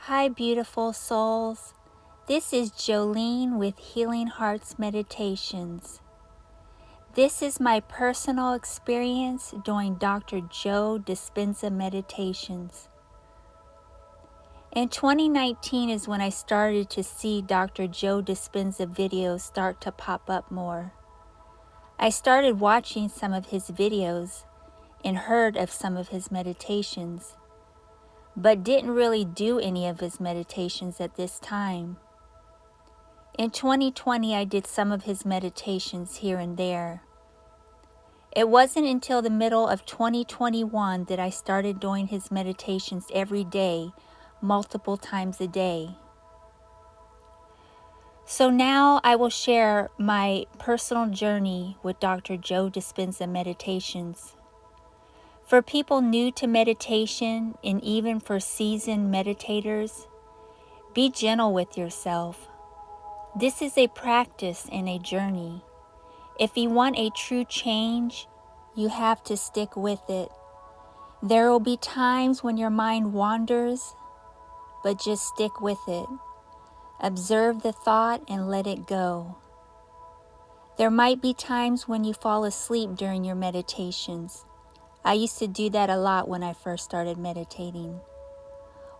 Hi, beautiful souls. This is Jolene with Healing Hearts Meditations. This is my personal experience doing Dr. Joe Dispenza Meditations. In 2019 is when I started to see Dr. Joe Dispenza videos start to pop up more. I started watching some of his videos and heard of some of his meditations, but didn't really do any of his meditations at this time. In 2020, I did some of his meditations here and there. It wasn't until the middle of 2021 that I started doing his meditations every day, multiple times a day. So now I will share my personal journey with Dr. Joe Dispenza Meditations. For people new to meditation and even for seasoned meditators, be gentle with yourself. This is a practice and a journey. If you want a true change, you have to stick with it. There will be times when your mind wanders, but just stick with it. Observe the thought and let it go. There might be times when you fall asleep during your meditations. I used to do that a lot when I first started meditating.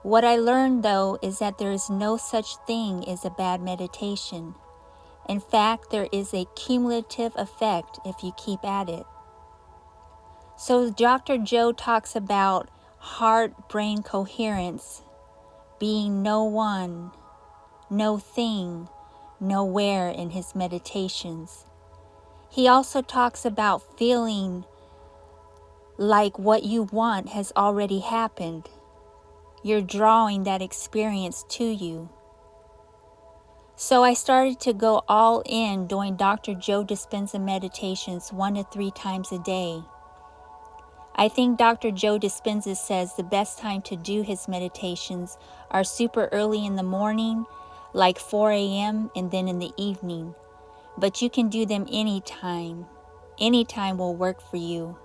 What I learned, though, is that there is no such thing as a bad meditation. In fact, there is a cumulative effect if you keep at it. So Dr. Joe talks about heart-brain coherence, being no one, no thing, nowhere in his meditations. He also talks about feeling like what you want has already happened. You're drawing that experience to you. So I started to go all in doing Dr. Joe Dispenza meditations 1 to 3 times a day. I think Dr. Joe Dispenza says the best time to do his meditations are super early in the morning, like 4 a.m., and then in the evening. But you can do them anytime. Anytime will work for you.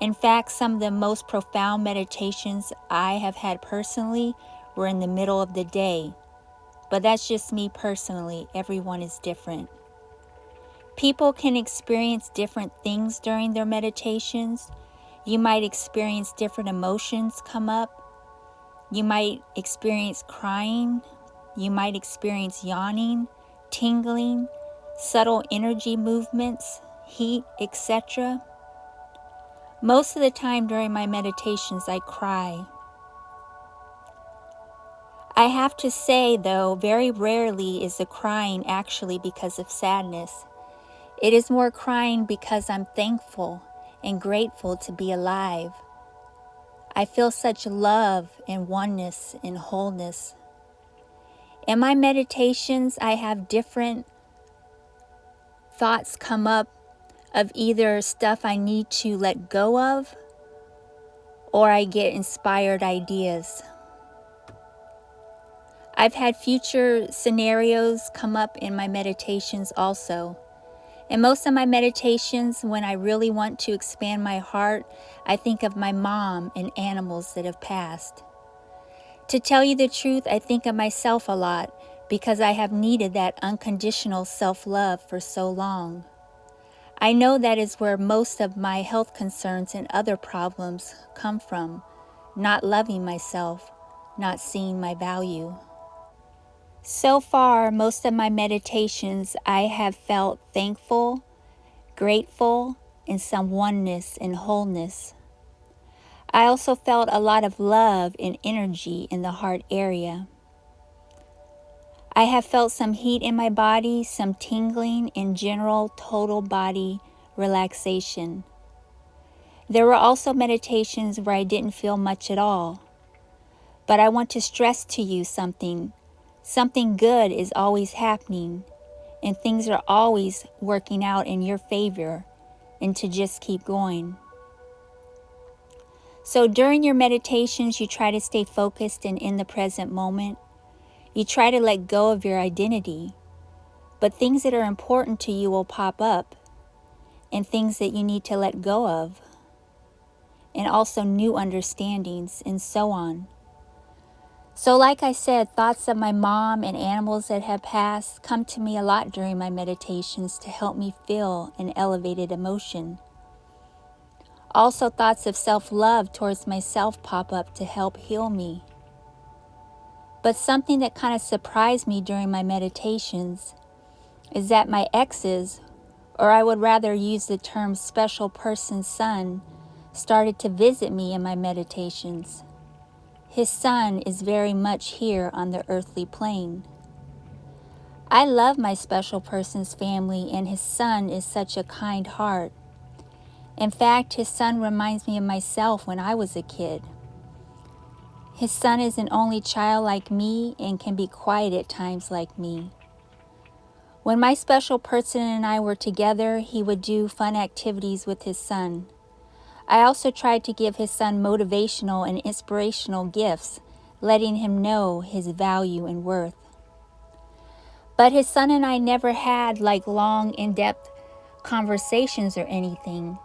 In fact, some of the most profound meditations I have had personally were in the middle of the day. But that's just me personally. Everyone is different. People can experience different things during their meditations. You might experience different emotions come up. You might experience crying. You might experience yawning, tingling, subtle energy movements, heat, etc. Most of the time during my meditations, I cry. I have to say, though, very rarely is the crying actually because of sadness. It is more crying because I'm thankful and grateful to be alive. I feel such love and oneness and wholeness. In my meditations, I have different thoughts come up of either stuff I need to let go of, or I get inspired ideas. I've had future scenarios come up in my meditations also. In most of my meditations, when I really want to expand my heart, I think of my mom and animals that have passed. To tell you the truth, I think of myself a lot because I have needed that unconditional self-love for so long. I know that is where most of my health concerns and other problems come from, not loving myself, not seeing my value. So far, most of my meditations, I have felt thankful, grateful, and some oneness and wholeness. I also felt a lot of love and energy in the heart area. I have felt some heat in my body, some tingling, and general total body relaxation. There were also meditations where I didn't feel much at all. But I want to stress to you something. Something good is always happening, and things are always working out in your favor, and to just keep going. So during your meditations, you try to stay focused and in the present moment. You try to let go of your identity, but things that are important to you will pop up, and things that you need to let go of, and also new understandings, and so on. So like I said, thoughts of my mom and animals that have passed come to me a lot during my meditations to help me feel an elevated emotion. Also, thoughts of self-love towards myself pop up to help heal me. But something that kind of surprised me during my meditations is that my exes, or I would rather use the term special person son, started to visit me in my meditations. His son is very much here on the earthly plane. I love my special person's family, and his son is such a kind heart. In fact, his son reminds me of myself when I was a kid. His son is an only child like me and can be quiet at times like me. When my special person and I were together, he would do fun activities with his son. I also tried to give his son motivational and inspirational gifts, letting him know his value and worth. But his son and I never had long, in-depth conversations or anything.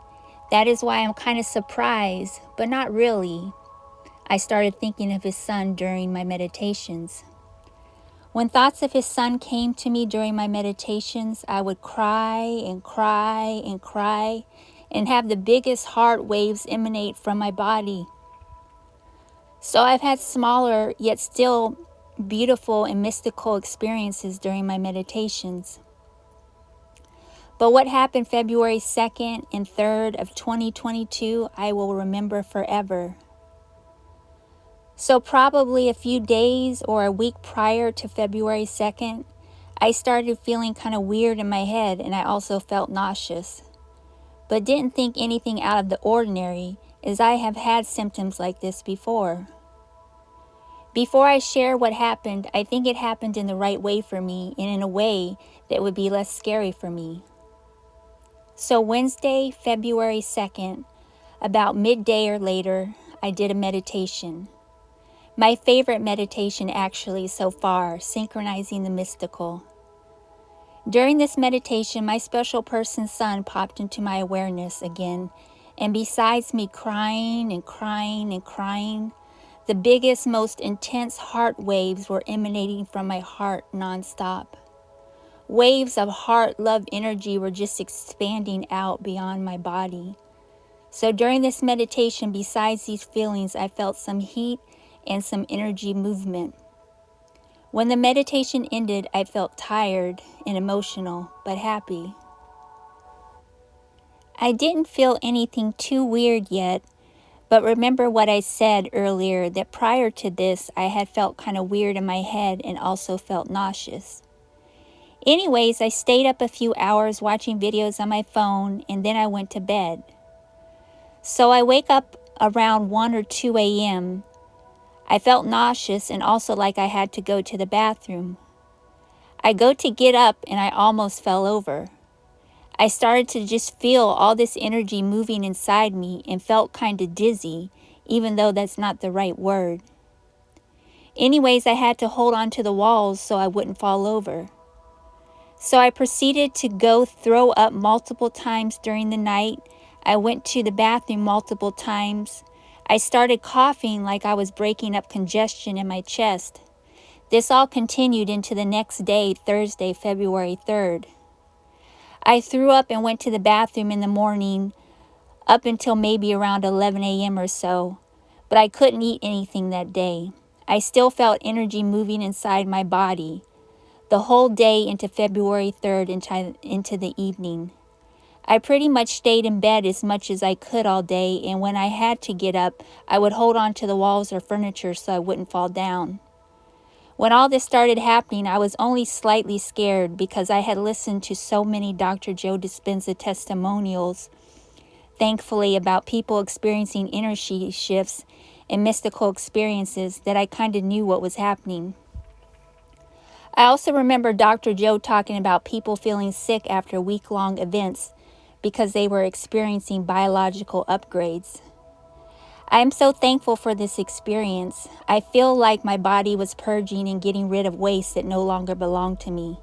That is why I'm kind of surprised, but not really. I started thinking of his son during my meditations. When thoughts of his son came to me during my meditations, I would cry and cry and cry and have the biggest heart waves emanate from my body. So I've had smaller yet still beautiful and mystical experiences during my meditations. But what happened February 2nd and 3rd of 2022, I will remember forever. So probably a few days or a week prior to February 2nd, I started feeling kind of weird in my head, and I also felt nauseous. But didn't think anything out of the ordinary, as I have had symptoms like this before. Before I share what happened, I think it happened in the right way for me and in a way that would be less scary for me. So Wednesday, February 2nd, about midday or later, I did a meditation. My favorite meditation actually so far, Synchronizing the Mystical. During this meditation, my special person's son popped into my awareness again, and besides me crying and crying and crying, the biggest, most intense heart waves were emanating from my heart nonstop. Waves of heart love energy were just expanding out beyond my body. So during this meditation, besides these feelings, I felt some heat and some energy movement. When the meditation ended, I felt tired and emotional, but happy. I didn't feel anything too weird yet, but remember what I said earlier, that prior to this, I had felt kind of weird in my head and also felt nauseous. Anyways, I stayed up a few hours watching videos on my phone, and then I went to bed. So I wake up around 1 or 2 a.m., I felt nauseous and also like I had to go to the bathroom. I go to get up and I almost fell over. I started to just feel all this energy moving inside me and felt kind of dizzy, even though that's not the right word. Anyways, I had to hold on to the walls so I wouldn't fall over. So I proceeded to go throw up multiple times during the night. I went to the bathroom multiple times. I started coughing like I was breaking up congestion in my chest. This all continued into the next day, Thursday, February 3rd. I threw up and went to the bathroom in the morning up until maybe around 11 a.m. or so, but I couldn't eat anything that day. I still felt energy moving inside my body the whole day into February 3rd into the evening. I pretty much stayed in bed as much as I could all day, and when I had to get up, I would hold on to the walls or furniture so I wouldn't fall down. When all this started happening, I was only slightly scared because I had listened to so many Dr. Joe Dispenza testimonials, thankfully, about people experiencing energy shifts and mystical experiences that I kind of knew what was happening. I also remember Dr. Joe talking about people feeling sick after week-long events because they were experiencing biological upgrades. I am so thankful for this experience. I feel like my body was purging and getting rid of waste that no longer belonged to me.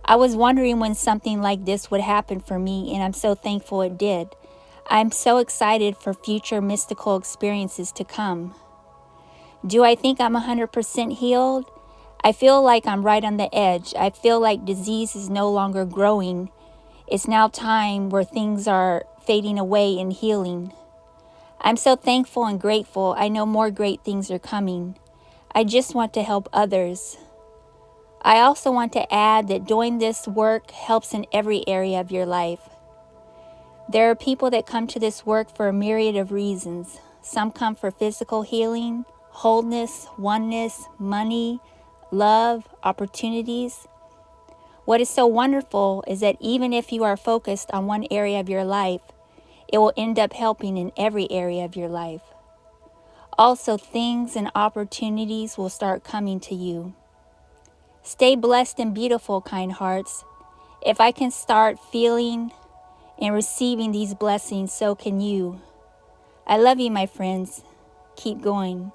I was wondering when something like this would happen for me, and I'm so thankful it did. I'm so excited for future mystical experiences to come. Do I think I'm 100% healed? I feel like I'm right on the edge. I feel like disease is no longer growing. It's now time where things are fading away and healing. I'm so thankful and grateful. I know more great things are coming. I just want to help others. I also want to add that doing this work helps in every area of your life. There are people that come to this work for a myriad of reasons. Some come for physical healing, wholeness, oneness, money, love, opportunities. What is so wonderful is that even if you are focused on one area of your life, it will end up helping in every area of your life. Also, things and opportunities will start coming to you. Stay blessed and beautiful, kind hearts. If I can start feeling and receiving these blessings, so can you. I love you, my friends. Keep going.